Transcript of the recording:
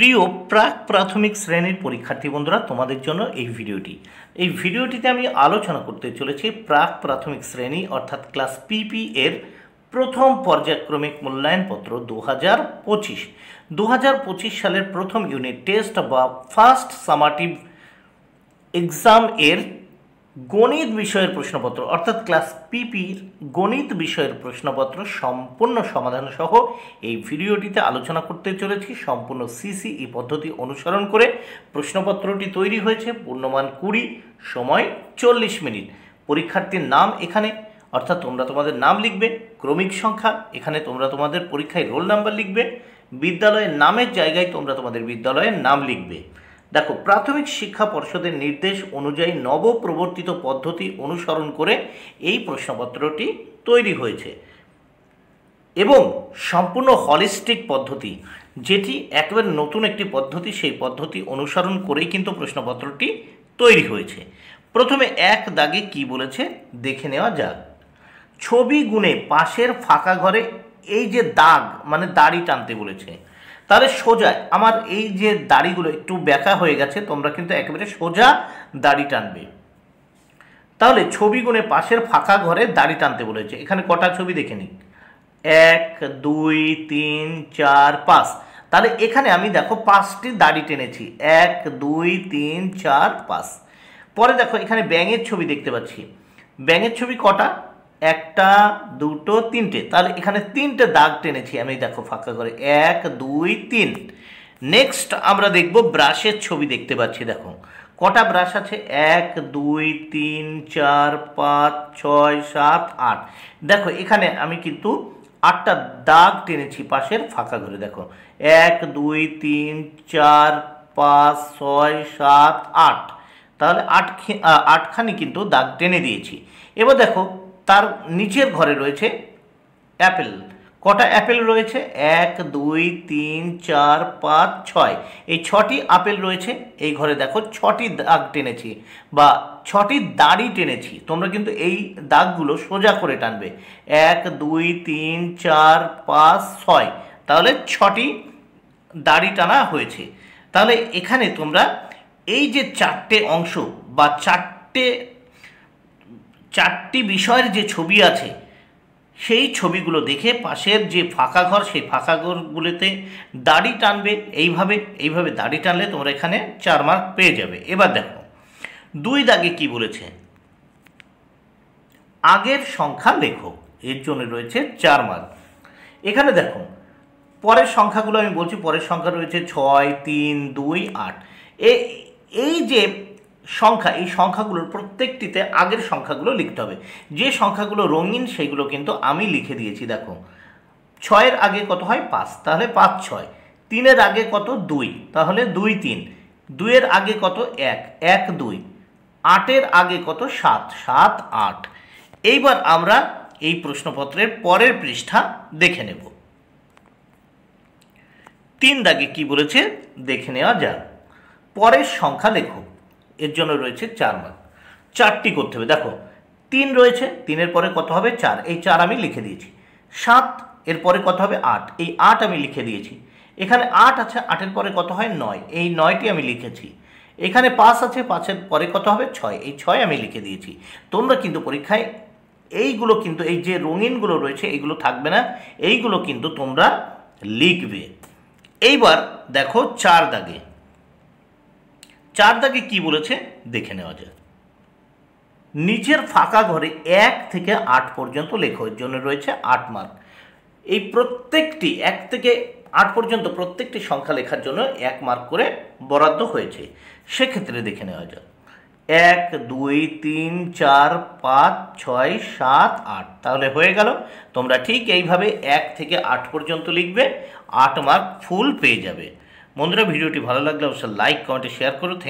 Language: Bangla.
প্রিয় প্রাক প্রাথমিক শ্রেণীর পরীক্ষার্থী বন্ধুরা, তোমাদের জন্য এই ভিডিওটিতে আমি আলোচনা করতে চলেছি প্রাক প্রাথমিক শ্রেণী অর্থাৎ ক্লাস পিপি এর প্রথম পর্যায়ক্রমিক মূল্যায়নপত্র 2025 সালের প্রথম ইউনিট টেস্ট বা ফার্স্ট সামাটিভ এক্সাম এর গণিত বিষয়ের প্রশ্নপত্র অর্থাৎ ক্লাস পিপির গণিত বিষয়ের প্রশ্নপত্র সম্পূর্ণ সমাধান সহ এই ভিডিওটিতে আলোচনা করতে চলেছি। সম্পূর্ণ সিসিই পদ্ধতি অনুসরণ করে প্রশ্নপত্রটি তৈরি হয়েছে। পূর্ণমান 20, সময় 40 মিনিট। পরীক্ষার্থীর নাম এখানে, অর্থাৎ তোমরা তোমাদের নাম লিখবে, ক্রমিক সংখ্যা এখানে তোমরা তোমাদের পরীক্ষায় রোল নাম্বার লিখবে, বিদ্যালয়ের নামের জায়গায় তোমরা তোমাদের বিদ্যালয়ের নাম লিখবে। দেখো, প্রাথমিক শিক্ষা পর্ষদের নির্দেশ অনুযায়ী নবপ্রবর্তিত পদ্ধতি অনুসরণ করে এই প্রশ্নপত্রটি তৈরি হয়েছে এবং সম্পূর্ণ হলিস্টিক পদ্ধতি, যেটি একেবারে নতুন একটি পদ্ধতি, সেই পদ্ধতি অনুসরণ করেই কিন্তু প্রশ্নপত্রটি তৈরি হয়েছে। প্রথমে এক দাগে কি বলেছে দেখে নেওয়া যাক। ছবি গুণে পাশের ফাঁকা ঘরে এই যে দাগ মানে দাড়ি টানতে বলেছে, তাহলে সোজা আমার এই যে দাড়িগুলো একটু ব্যাকা হয়ে গেছে, তোমরা কিন্তু একেবারে সোজা দাড়ি টানবে। তাহলে ছবি গুণে পাশের ফাঁকা ঘরে দাড়ি টানতে বলেছে। এখানে কটা ছবি দেখে নিই, 1 2 3 4 5। তাহলে এখানে আমি দেখো 5টি দাড়ি টেনেছি, 1 2 3 4 5। পরে দেখো এখানে ব্যাঙের ছবি দেখতে পাচ্ছি। ব্যাঙের ছবি কটা, 1টা 2টো 3টে। তাহলে এখানে 3টে দাগ টেনেছি আমি, দেখো ফাঁকা করে 1 2 3। নেক্সট আমরা দেখব ব্রাশের ছবি দেখতে পাচ্ছি। দেখো কটা ব্রাশ আছে, 1 2 3 4 5 6 7 8। দেখো এখানে আমি কিন্তু 8টা দাগ টেনেছি পাশের ফাঁকা ঘরে। দেখো 1 2 3 4 5 6 7 8। তাহলে 8খানি কিন্তু দাগ টেনে দিয়েছি। এবার দেখো তার নিচের ঘরে রয়েছে অ্যাপেল। কটা অ্যাপেল রয়েছে, 1 2 3 4 5 6। এই 6টি আপেল রয়েছে এই ঘরে। দেখো 6টি দাগ টেনেছি বা 6টি দাড়ি টেনেছি। তোমরা কিন্তু এই দাগগুলো সোজা করে টানবে, 1 2 3 4 5 6। তাহলে 6টি দাড়ি টানা হয়েছে। তাহলে এখানে তোমরা এই যে 4টে অংশ বা 4টি বিষয়ের যে ছবি আছে সেই ছবিগুলো দেখে পাশের যে ফাঁকা ঘর সেই ফাঁকা ঘরগুলোতে দাড়ি টানবে। এইভাবে দাড়ি টানলে তোমরা এখানে 4 মার্ক পেয়ে যাবে। এবার দেখো 2 দাগে কি বলেছে, আগের সংখ্যা লেখো, এর জন্য রয়েছে 4 মার্ক। এখানে দেখো পরের সংখ্যাগুলো আমি বলছি। পরের সংখ্যা রয়েছে 6 3 2 8। এই যে সংখ্যা, এই সংখ্যাগুলোর প্রত্যেকটিতে আগের সংখ্যাগুলো লিখতে হবে। যে সংখ্যাগুলো রঙিন সেগুলো কিন্তু আমি লিখে দিয়েছি। দেখো 6-এর আগে কত হয় 5, তাহলে 5 6। 3-এর আগে কত 2, তাহলে 2 3। 2-এর আগে কত 1 1 2। 8-এর আগে কত 7 7 8। এইবার আমরা এই প্রশ্নপত্রের পরের পৃষ্ঠা দেখে নেব। 3 দাগে কি বলেছে দেখে নেওয়া যাক। পরের সংখ্যা লেখো, এর জন্য রয়েছে 4 মার্ক। 4টি করতে হবে। দেখো 3 রয়েছে, 3-এর পরে কত হবে 4, এই 4 আমি লিখে দিয়েছি। 7, এর পরে কত হবে 8, এই 8 আমি লিখে দিয়েছি। এখানে 8 আছে, 8-এর পরে কত হয় 9, এই 9টি আমি লিখেছি। এখানে 5 আছে, 5-এর পরে কত হবে 6, এই 6 আমি লিখে দিয়েছি। তোমরা কিন্তু পরীক্ষায় এইগুলো কিন্তু এই যে রঙিনগুলো রয়েছে এইগুলো থাকবে না, এইগুলো কিন্তু তোমরা লিখবে। এইবার দেখো 4 দাগে। 4 দাগে কি বলেছে দেখে নেওয়া যায়। নিচের ফাঁকা ঘরে 1 থেকে 8 পর্যন্ত লেখো, এর জন্য রয়েছে 8 মার্ক। এই প্রত্যেকটি 1 থেকে 8 পর্যন্ত প্রত্যেকটি সংখ্যা লেখার জন্য 1 মার্ক করে বরাদ্দ হয়েছে। সেক্ষেত্রে দেখে নেওয়া যাক। 1 2 3 4 5 6 7 8। তাহলে হয়ে গেল। তোমরা ঠিক এইভাবে 1 থেকে 8 পর্যন্ত লিখবে, 8 মার্ক ফুল পেয়ে যাবে। বন্ধুরা, ভিডিওটি ভালো লাগলে অবশ্যই লাইক কমেন্টে শেয়ার করো।